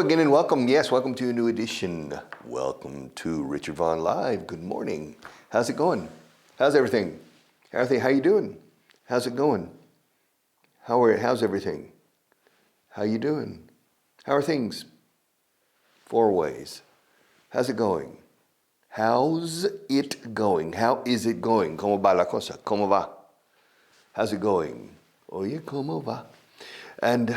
again and welcome. Yes, welcome to a new edition. Welcome to Richard Vaughan Live. Good morning. How's it going? How's everything? How you doing? How's it going? How's everything? How you doing? How are things? 4 ways. How's it going? How's it going? How is it going? ¿Cómo va la cosa? ¿Cómo va? How's it going? Oye, ¿cómo va? And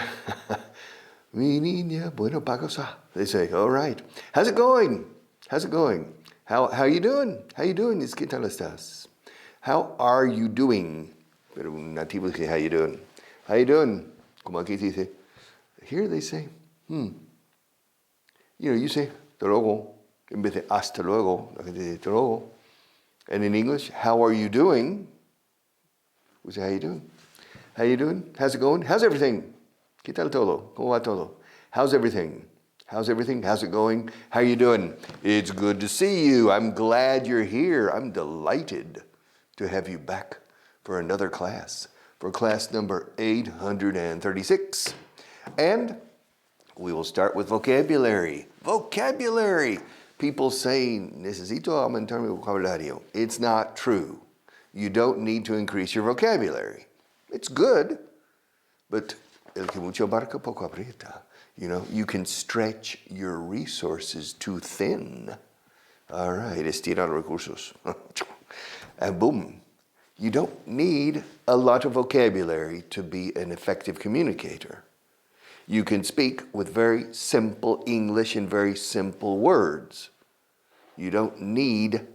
mi niña, bueno, pa cosa. They say, all right. How's it going? How's it going? How you doing? How you doing? Es que tal estás? How are you doing? Pero un nativo dice, how you doing? How you doing? Como aquí dice. Here they say, you say, hasta luego. En vez de hasta luego, la gente dice, hasta luego. And in English, how are you doing? We say, how you doing? How you doing? How's it going? How's everything? ¿Qué tal todo? ¿Cómo va todo? How's everything? How's everything? How's it going? How you doing? It's good to see you. I'm glad you're here. I'm delighted to have you back for another class, for class number 836. And we will start with vocabulary. Vocabulary. People say, necesito aumentar mi vocabulario. It's not true. You don't need to increase your vocabulary. It's good, but el que mucho abarca poco aprieta. You can stretch your resources too thin. All right, estirar recursos. And boom. You don't need a lot of vocabulary to be an effective communicator. You can speak with very simple English and very simple words. You don't need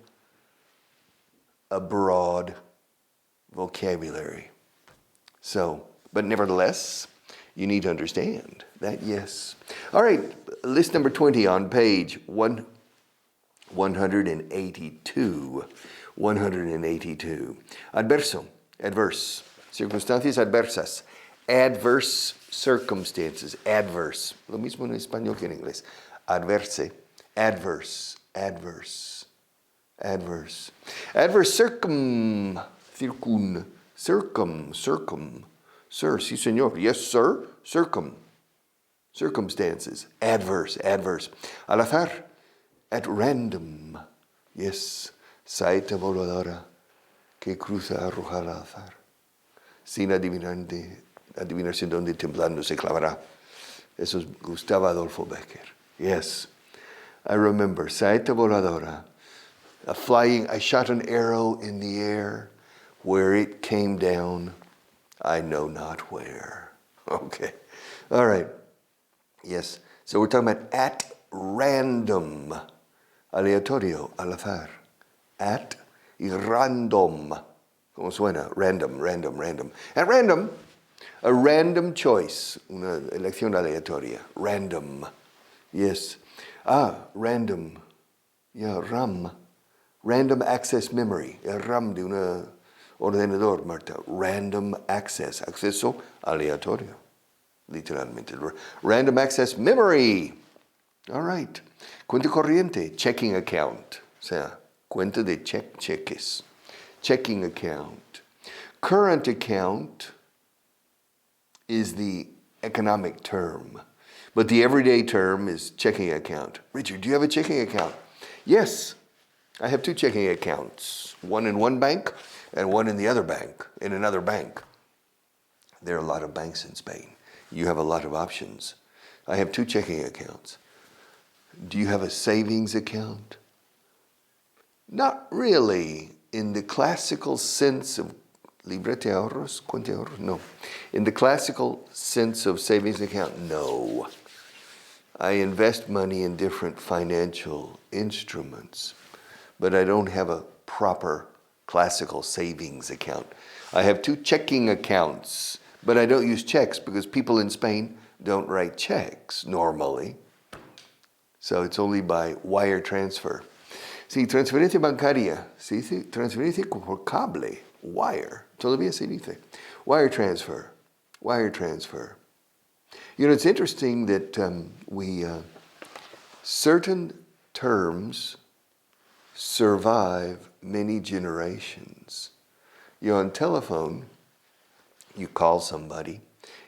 a broad vocabulary. So, but nevertheless, you need to understand that, yes. All right, list number 20 on page 182. 182. Adverso, adverse. Circunstancias adversas. Adverse circumstances. Adverse. Lo mismo en español que en inglés. Adverse. Adverse. Adverse. Adverse. Adverse circum. Sir, sí, señor. Yes, sir. Circumstances. Adverse. Al azar. At random. Yes. Saeta voladora que cruza arrojar al azar. Sin adivinarse dónde temblando se clavará. Eso es Gustavo Adolfo Becker. Yes. I remember. Saeta voladora. I shot an arrow in the air. Where it came down, I know not where. Okay. All right. Yes. So we're talking about at random. Aleatorio, al azar. At y random. ¿Cómo suena? Random. At random, a random choice. Una elección aleatoria. Random. Yes. Random. Yeah, RAM. Random access memory. El RAM de una ordenador, Marta. Random access. Acceso aleatorio. Literalmente. Random access memory. All right. Cuenta corriente. Checking account. O sea, cuenta de cheques. Checking account. Current account is the economic term. But the everyday term is checking account. Richard, do you have a checking account? Yes. I have 2 checking accounts. One in one bank and one in the other bank, in another bank. There are a lot of banks in Spain. You have a lot of options. I have 2 checking accounts. Do you have a savings account? Not really in the classical sense of librete de ahorros, cuenta de ahorros, no. In the classical sense of savings account, no. I invest money in different financial instruments, but I don't have a proper classical savings account. I have 2 checking accounts, but I don't use checks because people in Spain don't write checks normally. So it's only by wire transfer. Sí, transferencia bancaria, se dice transferencia por cable, wire, todavía se dice. Wire transfer. It's interesting that certain terms survive many generations. On telephone, you call somebody,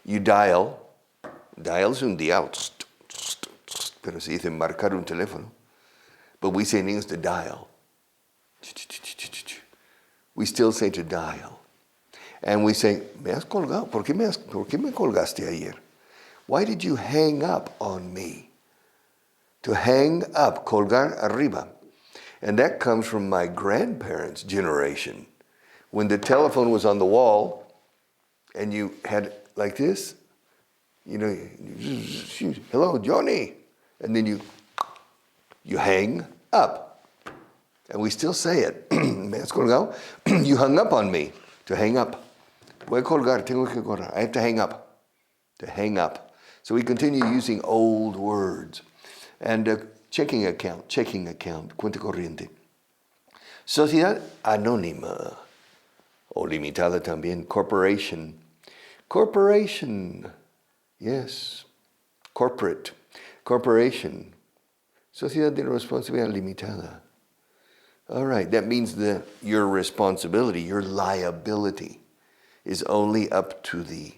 you dial, dial's un dial, pero se dice marcar un teléfono. But we say in English to dial. We still say to dial. And we say, me has colgado. ¿Por qué me colgaste ayer? Why did you hang up on me? To hang up, colgar arriba. And that comes from my grandparents' generation. When the telephone was on the wall and you had like this, you know, hello, Johnny. And then you hang up. And we still say it. Me has colgado. You hung up on me. To hang up. Voy a colgar, tengo que colgar. I have to hang up. To hang up. So we continue using old words. And checking account, cuenta corriente. Sociedad anónima, o limitada también, corporation. Corporation, yes, corporate, corporation. Sociedad de responsabilidad limitada. All right, that means that your responsibility, your liability, is only up to the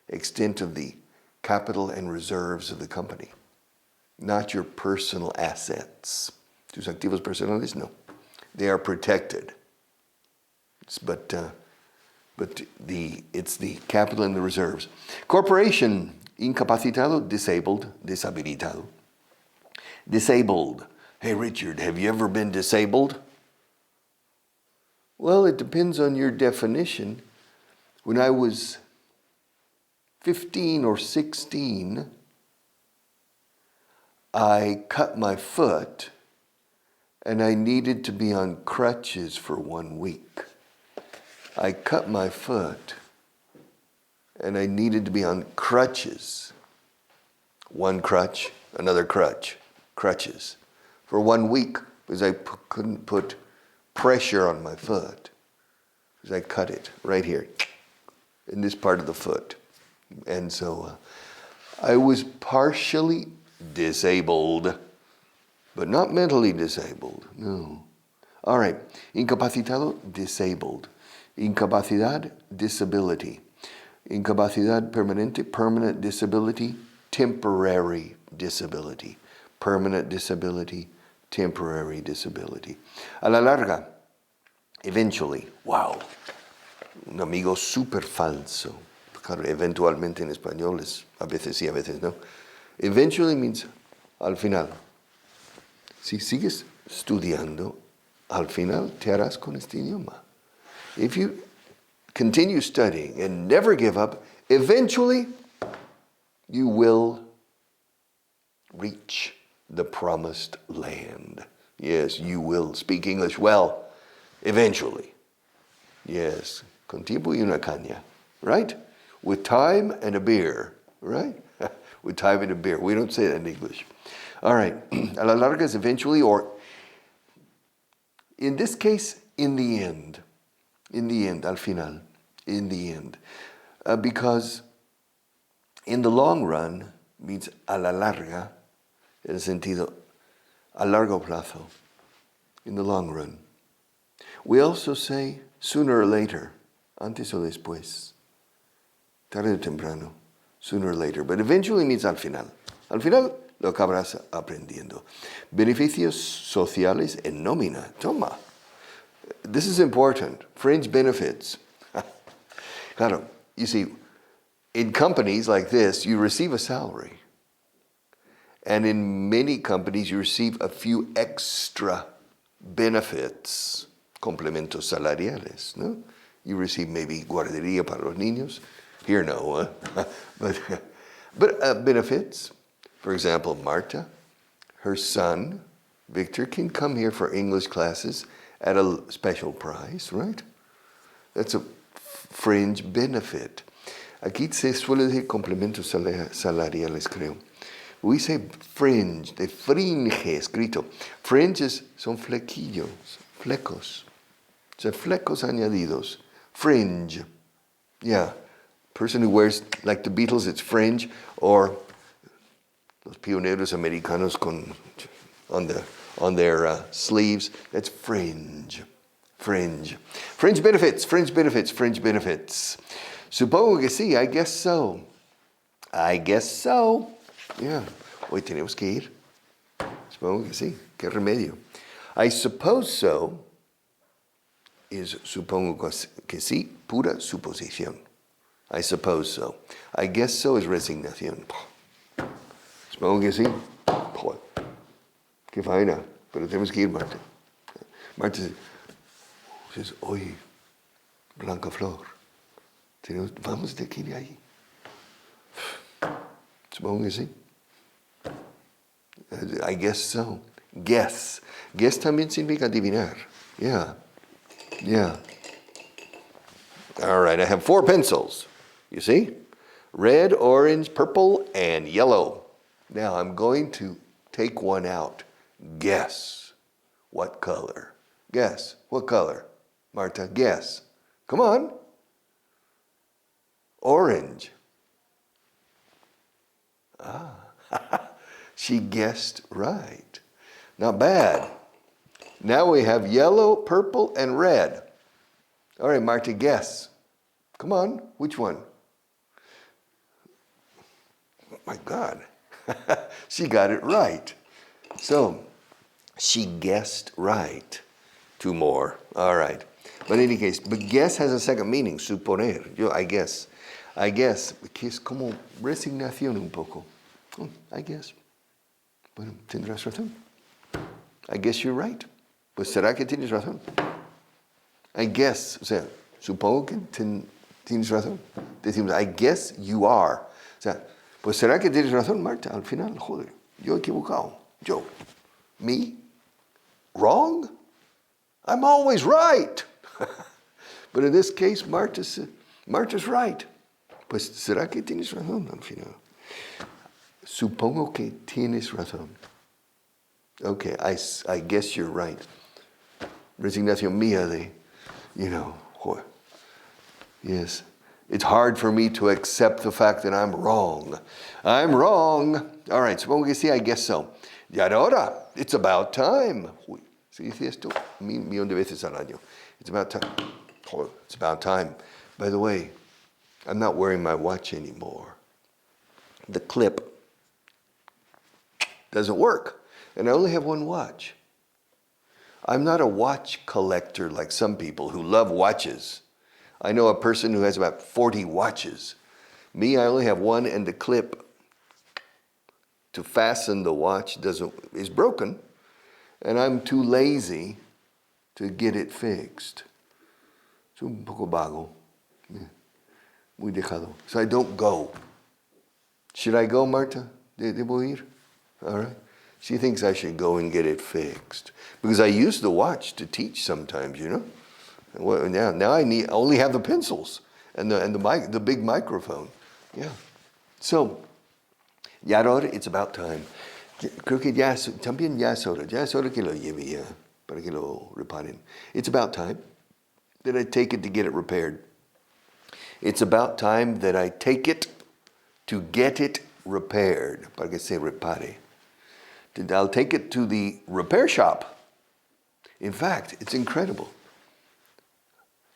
extent of the capital and reserves of the company. Not your personal assets. Tus activos personales, no. They are protected. But it's the capital and the reserves. Corporation, incapacitado, disabled, deshabilitado. Disabled. Hey, Richard, have you ever been disabled? Well, it depends on your definition. When I was 15 or 16, I cut my foot and I needed to be on crutches for 1 week. I cut my foot and I needed to be on crutches. One crutch, another crutch, crutches. For 1 week because I couldn't put pressure on my foot. Because I cut it right here in this part of the foot. And so I was partially disabled, but not mentally disabled, no. All right, incapacitado, disabled. Incapacidad, disability. Incapacidad permanente, permanent disability, temporary disability. Permanent disability, temporary disability. A la larga, eventually, wow, un amigo súper falso. Claro, eventualmente en español es a veces sí, a veces no. Eventually means al final. Si sigues estudiando, al final te harás con este idioma. If you continue studying and never give up, eventually you will reach the promised land. Yes, you will speak English well, eventually. Yes, con tiempo y una caña, right? With time and a beer, right? With time and a beer. We don't say that in English. All right. A la larga is eventually, or in this case, in the end. In the end, al final. In the end. Because in the long run means a la larga, en el sentido a largo plazo. In the long run. We also say sooner or later, antes o después. Tarde o temprano. Sooner or later, but eventually means al final. Al final lo acabarás aprendiendo. Beneficios sociales en nómina. Toma. This is important. Fringe benefits. Claro, you see, in companies like this, you receive a salary. And in many companies, you receive a few extra benefits, complementos salariales, no? You receive maybe guardería para los niños. Here, no, but benefits. For example, Marta, her son, Victor, can come here for English classes at a special price, right? That's a fringe benefit. Aquí se suele decir complementos salariales, creo. We say fringe, de fringe escrito. Fringes son flequillos, flecos. O sea, flecos añadidos. Fringe. Yeah. Person who wears, like the Beatles, it's fringe, or los pioneros americanos on their sleeves, that's fringe. Fringe. Fringe benefits, fringe benefits, fringe benefits. Supongo que sí, I guess so. I guess so. Yeah. Hoy tenemos que ir. Supongo que sí. ¿Qué remedio? I suppose so is supongo que sí, pura suposición. I suppose so. I guess so es resignación. Supongo que sí. Joder. Qué faena. Pero tenemos que ir, Marta. Marta dice, oye, Blanca Flor, vamos de aquí de ahí. Supongo que sí. I guess so. Guess. Guess también significa adivinar. Yeah. All right, I have 4 pencils. You see? Red, orange, purple, and yellow. Now I'm going to take one out. Guess. What color? Guess. What color? Marta, guess. Come on. Orange. She guessed right. Not bad. Now we have yellow, purple, and red. All right, Marta, guess. Come on, which one? Oh my God. She got it right. So, she guessed right. 2 more. All right. But in any case, but guess has a second meaning, suponer. I guess. Que es como resignación un poco. I guess. Bueno, tendrás razón. I guess you're right. Pues será que tienes razón. I guess, o sea, supongo que tienes razón. Decimos, I guess you are. O sea, pues será que tienes razón, Marta. Al final, joder, yo he equivocado. Yo. Me? Wrong? I'm always right. But in this case, Marta's right. Pues será que tienes razón al final. Supongo que tienes razón. Okay, I guess you're right. Resignación mía de, yes. It's hard for me to accept the fact that I'm wrong. I'm wrong. All right, supongo que sí, I guess so. Y ahora, it's about time. ¿Se dice esto? Millón de veces al año. It's about time. It's about time. By the way, I'm not wearing my watch anymore. The clip doesn't work. And I only have one watch. I'm not a watch collector like some people who love watches. I know a person who has about 40 watches. Me, I only have one, and the clip to fasten the watch is broken, and I'm too lazy to get it fixed. Es un poco vago. Muy dejado. So I don't go. Should I go, Marta? ¿Debo ir? All right. She thinks I should go and get it fixed. Because I use the watch to teach sometimes, Well, now I only have the pencils and the big microphone. Yeah. So, ya ahora it's about time. Creo que también ya es hora que lo lleve ya, para que lo reparen. It's about time that I take it to get it repaired. It's about time that I take it to get it repaired, para que se repare. I'll take it to the repair shop. In fact, it's incredible.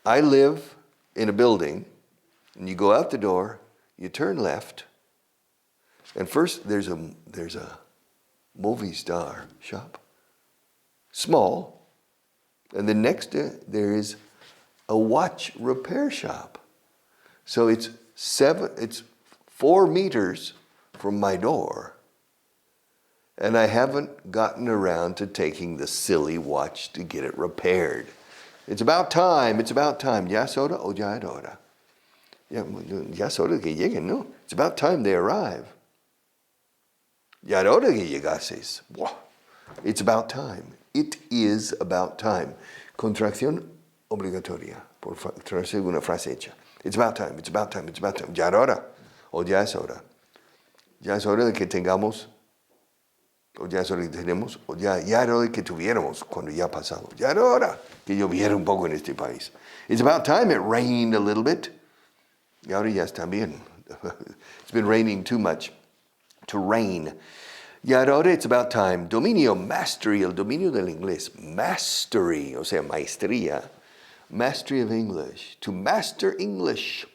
I live in a building, and you go out the door, you turn left, and first there's a movie star shop, small, and then next to it, there is a watch repair shop. So it's 4 meters from my door. And I haven't gotten around to taking the silly watch to get it repaired. It's about time. ¿Ya es hora o ya era hora? Ya es hora que lleguen, ¿no? It's about time they arrive. Ya era hora que llegases. It's about time. It is about time. Contracción obligatoria, por traducir una frase hecha. It's about time. Ya era hora o ya es hora. Ya es hora de que tengamos, o ya es hora que tenemos, o ya era hora que tuviéramos cuando ya ha pasado. Ya era hora que lloviera un poco en este país. It's about time it rained a little bit. Y ahora ya está bien. It's been raining too much to rain. Y ahora it's about time. Dominio, mastery, el dominio del inglés. Mastery, o sea, maestría. Mastery of English. To master English.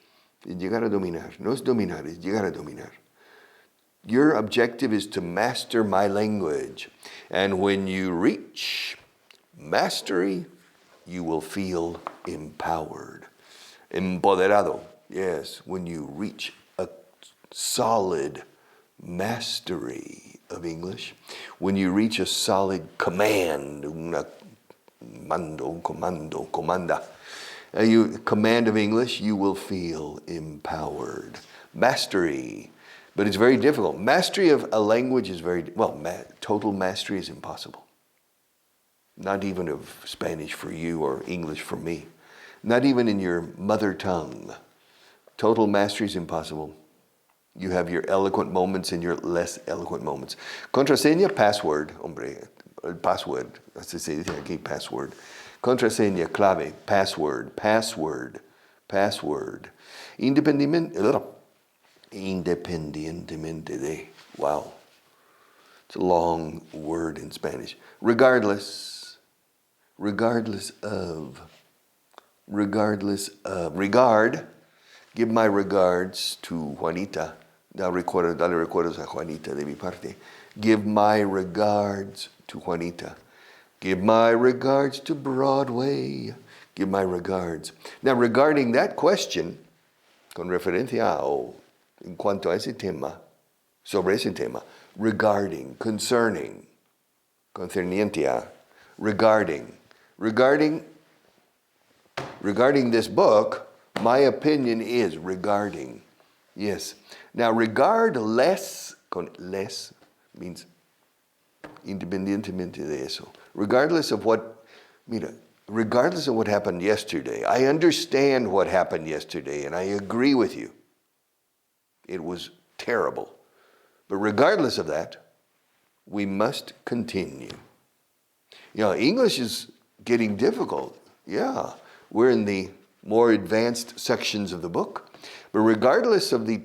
Llegar a dominar. No es dominar, es llegar a dominar. Your objective is to master my language. And when you reach mastery, you will feel empowered. Empoderado. Yes, when you reach a solid mastery of English, when you reach a solid command, command of English, you will feel empowered. Mastery. But it's very difficult. Mastery of a language is total mastery is impossible. Not even of Spanish for you or English for me. Not even in your mother tongue. Total mastery is impossible. You have your eloquent moments and your less eloquent moments. Contraseña, password, hombre. Password. Así se dice aquí, password. Contraseña, clave, password. Independientemente de. Wow. It's a long word in Spanish. Regardless of. Regard. Give my regards to Juanita. Dale recuerdos a Juanita de mi parte. Give my regards to Juanita. Give my regards to Broadway. Give my regards. Now, regarding that question, con referencia o en cuanto a ese tema, sobre ese tema, regarding, concerning, concerniente a, regarding this book, my opinion is regarding. Yes. Now, regardless, con less means independientemente de eso. Regardless of what happened yesterday, I understand what happened yesterday and I agree with you. It was terrible. But regardless of that, we must continue. English is getting difficult. Yeah, we're in the more advanced sections of the book. But regardless of the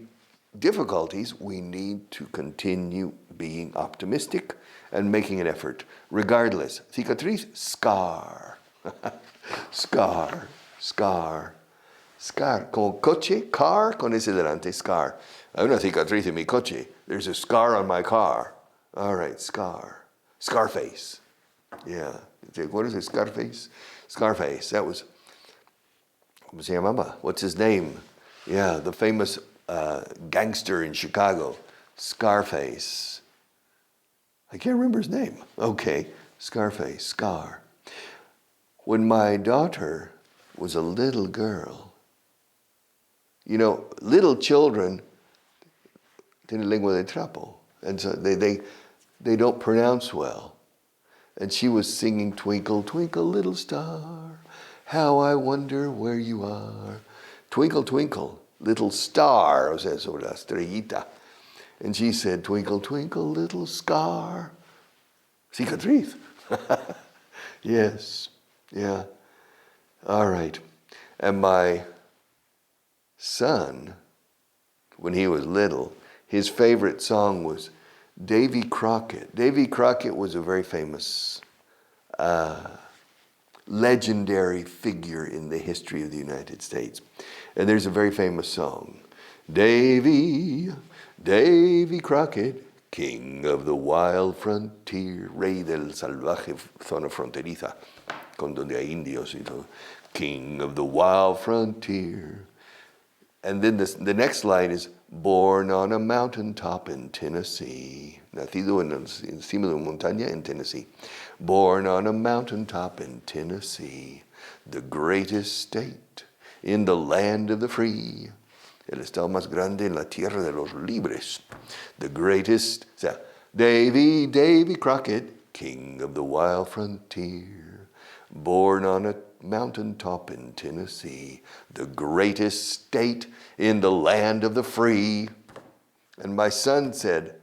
difficulties, we need to continue being optimistic and making an effort. Regardless. Cicatriz, scar. Scar. Como coche, car, con ese delante, scar. Hay una cicatriz en mi coche. There's a scar on my car. All right, scar. Scarface. Yeah. ¿Te acuerdas de Scarface? Scarface. That was, ¿cómo se llamaba? What's his name? Yeah, the famous gangster in Chicago. Scarface. I can't remember his name. Okay, Scarface, Scar. When my daughter was a little girl, little children tienen lengua de trapo, and so they don't pronounce well. And she was singing, "Twinkle, twinkle, little star, how I wonder where you are. Twinkle, twinkle, little star," o sea, sobre la estrellita. And she said, "Twinkle, twinkle, little scar." Cicatriz. Yes. Yeah. All right. And my son, when he was little, his favorite song was Davy Crockett. Davy Crockett was a very famous, legendary figure in the history of the United States. And there's a very famous song. Davy Crockett, king of the wild frontier, rey del salvaje zona fronteriza, con donde hay indios y todo. King of the wild frontier. And then the next line is, born on a mountaintop in Tennessee. Nacido encima de una montaña en Tennessee. Born on a mountaintop in Tennessee, the greatest state in the land of the free. El estado más grande en la tierra de los libres. The greatest, o sea, Davy Crockett, king of the wild frontier, born on a mountaintop in Tennessee, the greatest state in the land of the free. And my son said,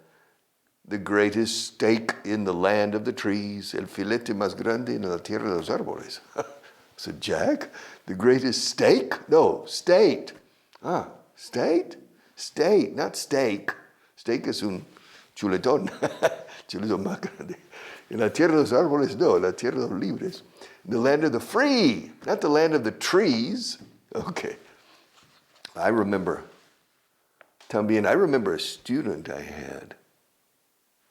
the greatest steak in the land of the trees, el filete más grande en la tierra de los árboles. I said, Jack, the greatest steak? No, state. State? State, not steak. Steak es un chuletón. Chuletón más grande. En la tierra de los árboles, no, la tierra de los libres. The land of the free, not the land of the trees. Okay. I remember También, I remember a student I had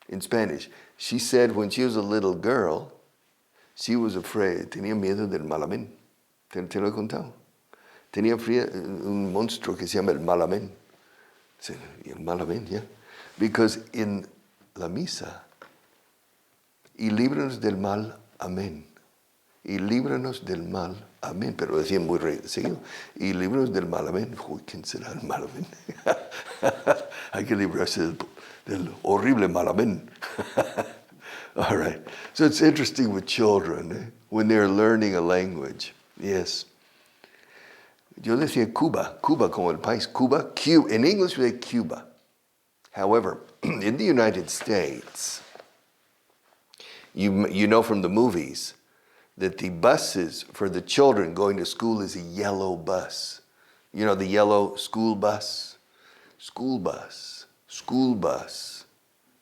in Spanish. She said when she was a little girl, she was afraid, tenía miedo del malamén. Te lo he contado. Tenía un monstruo que se llama el malamén. El malamén, yeah. Because in la misa, y líbranos del mal, amén. Y líbranos del mal, amén. Pero decían muy seguido. Y líbranos del mal, amén. Uy, ¿quién será el mal, amén? Hay que librarse del horrible mal, amén. All right. So it's interesting with children, when they're learning a language. Yes. Yo decía Cuba como el país. Cuba, in English we say Cuba. However, in the United States, you know from the movies that the buses for the children going to school is a yellow bus. You know, the yellow school bus? School bus. School bus.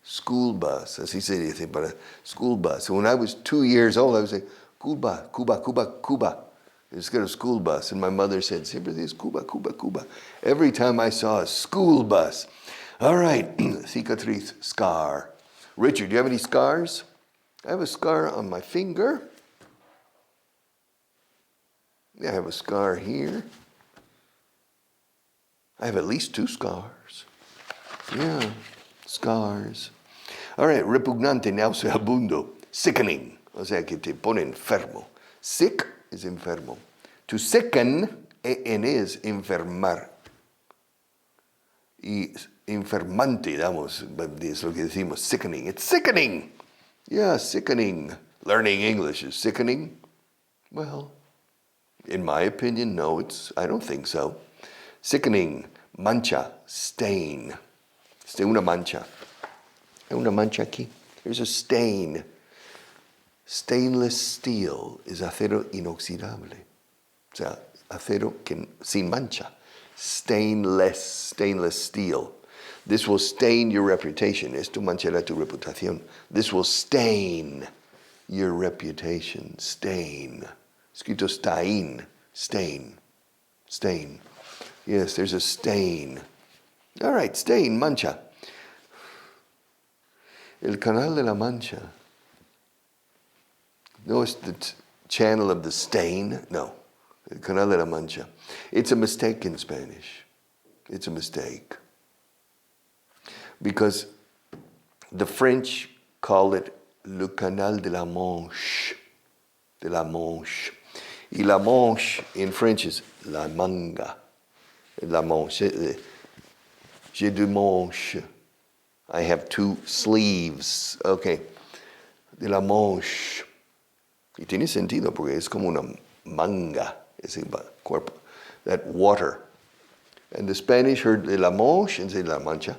School bus. Así se dice para school bus. When I was 2 years old, I would say, Cuba, Cuba, Cuba, Cuba. Instead of school bus. And my mother said, siempre dices Cuba, Cuba, Cuba. Every time I saw a school bus. All right, cicatriz, scar. Richard, do you have any scars? I have a scar on my finger. I have a scar here. I have at least 2 scars. Yeah, scars. All right, repugnante, nauseabundo, sickening. O sea, que te pone enfermo. Sick is enfermo. To sicken, en is enfermar. Y enfermante, es lo que decimos, sickening. It's sickening. Yeah, sickening. Learning English is sickening. Well, in my opinion, no, I don't think so. Sickening, mancha, stain. Una mancha. Una mancha aquí. There's a stain. Stainless steel is acero inoxidable. O sea, acero sin mancha. Stainless steel. This will stain your reputation. Esto manchará tu reputación. This will stain your reputation. Stain. Escrito stain. Stain. Stain. Yes, there's a stain. All right, stain, mancha. El Canal de la Mancha. No, it's the channel of the stain. No, el Canal de la Mancha. It's a mistake in Spanish. It's a mistake. Because the French call it le Canal de la Manche. De la Manche. Y la Manche in French is la manga. La Manche. J'ai deux manches. I have 2 sleeves. Okay. De la Manche. Y tiene sentido porque es como una manga, ese cuerpo, that water. And the Spanish heard de la Manche and say la Mancha.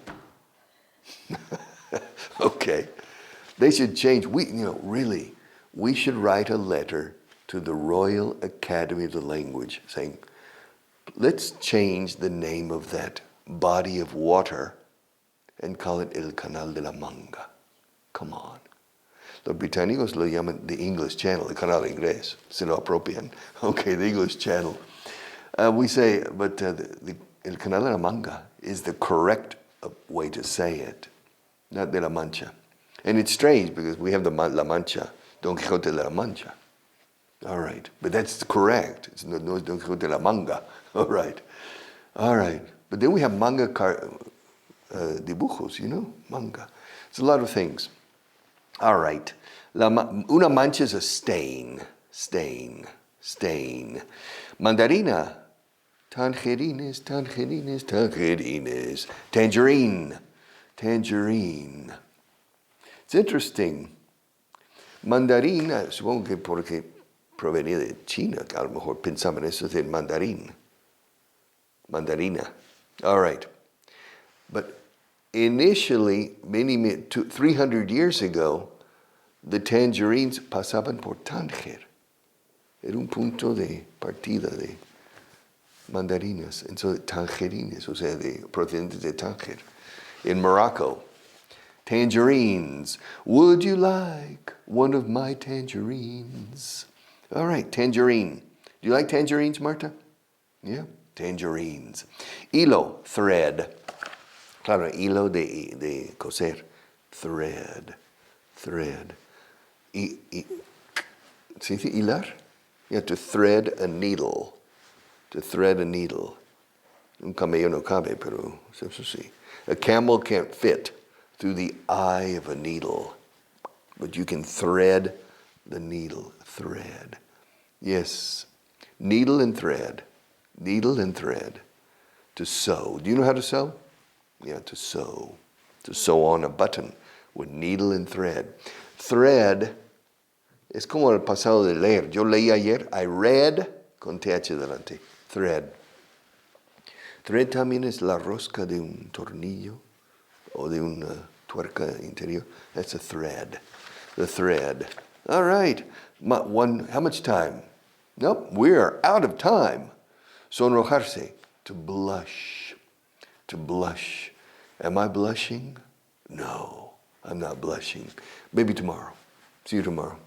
Okay. They should change. We should write a letter to the Royal Academy of the Language saying, let's change the name of that body of water and call it El Canal de la Manga. Come on. Los británicos lo llaman the English Channel, el canal inglés, se lo apropian. Okay, the English Channel. We say, but el Canal de la Manga is the correct way to say it, not de la Mancha. And it's strange because we have the La Mancha, Don Quixote de la Mancha. All right, but that's correct. It's no Don Quixote de la Manga. All right. But then we have manga dibujos, manga. It's a lot of things. All right. Una mancha is a stain. Mandarina. Tangerines. Tangerine. It's interesting. Mandarina, supongo que porque provenía de China, que a lo mejor pensaban eso del mandarín. Mandarina. All right. But initially, 300 years ago, the tangerines pasaban por Tánger. Era un punto de partida de mandarinas. And so tangerines, o sea, procedentes de Tánger. In Morocco, tangerines. Would you like one of my tangerines? All right, tangerine. Do you like tangerines, Marta? Yeah, tangerines. Hilo, thread. Claro, hilo de coser. Thread. ¿Se dice hilar? Yeah, to thread a needle. To thread a needle. Un camello no cabe, pero eso sí. A camel can't fit through the eye of a needle. But you can thread the needle. Thread. Yes. Needle and thread. Needle and thread. To sew. Do you know how to sew? Yeah, to sew. To sew on a button with needle and thread. Thread es como el pasado de leer. Yo leí ayer. I read con TH delante. Thread. Thread también es la rosca de un tornillo o de una tuerca interior. That's a thread. The thread. All right. How much time? Nope, we're out of time. Sonrojarse. To blush. To blush. Am I blushing? No, I'm not blushing. Maybe tomorrow. See you tomorrow.